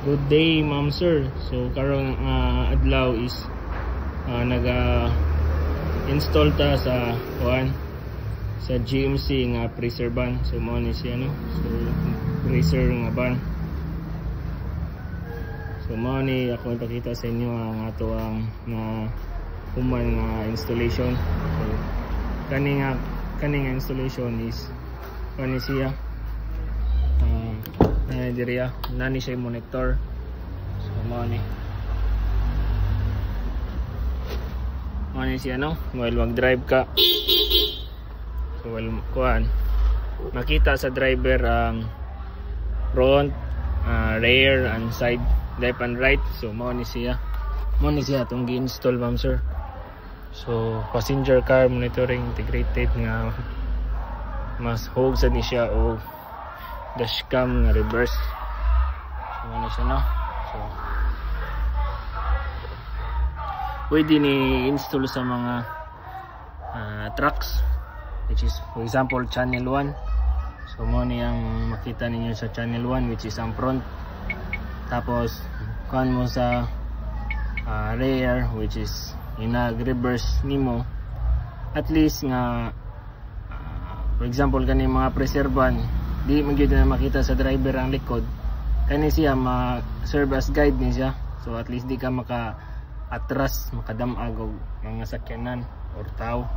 Good day, ma'am sir. So karon adlaw is naga-install ta sa sa GMC nga freezer van. So mo ni siya no. So freezer nga van. So mo ni ako ipakita sa inyo ang ato ang human nga installation. So kaning installation is ni siya diriya nani siya monitor. So money siya no, while mag drive ka, so while makita sa driver ang front, rear and side, left and right. So money siya itong gi-install, ma'am sir. So passenger car monitoring integrated nga mas hog sa ni siya o dashcam nga reverse. So ano siya no. So pwede ni install sa mga trucks, which is for example channel 1. So mo ni ang makita ninyo sa channel 1, which is ang front. Tapos kuan mo sa rear, which is inag-reverse nimo. At least nga for example kani mga preservan, di man gyud na makita sa driver ang likod, kani siya ma-serve as guide ni siya. So at least di ka maka-atras, makadamag og mga sakyanan or tao.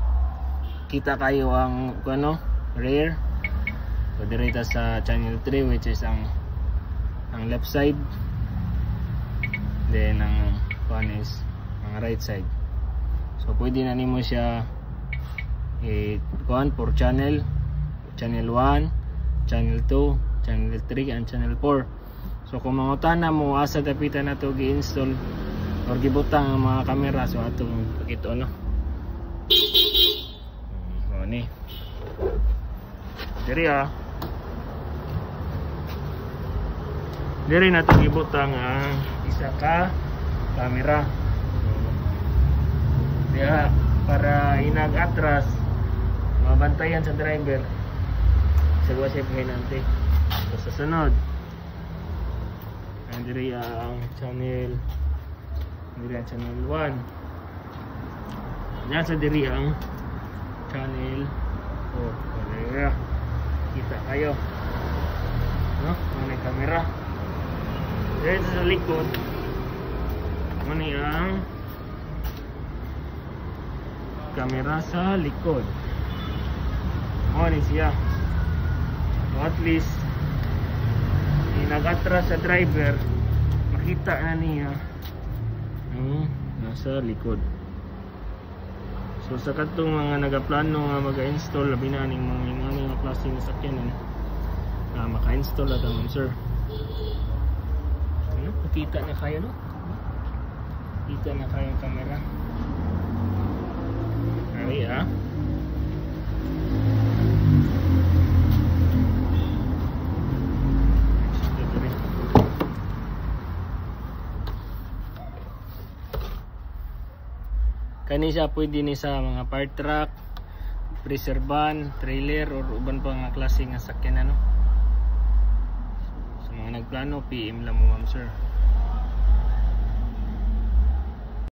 Kita kayo ang rear. So direta sa channel 3, which is ang left side. Then ang is ang right side. So pwede na nimo siya for channel 1, channel 2, channel 3 and channel 4. So kung mangutana mo asa dapitan na to gi-install or gibutang ang mga camera, so atong pakito no. Ni diri na to gibutang ang isa ka camera. Diya para inag-atras mabantayan sa driver. Sagwa siya pahinante. So sa sunod diri ang channel 1. Nasa diri ang channel 4. Kita kayo no, may camera. Dito sa likod mani ang camera sa likod. Mani siya. So at least nag-atras sa driver, makita na niya nasa likod. So sa katong mga nagaplano nga mag-install, labi na ning mga klase ng sakyanan maka-install at ang sir. Ano? Makita na kayo no? Kita na kayo ang camera. Ari kani siya pwede ni sa mga fire truck, freezer van, trailer or uban pa nga klase nga sakyanan no. Sa mga nagplano PM lang mo, ma'am sir.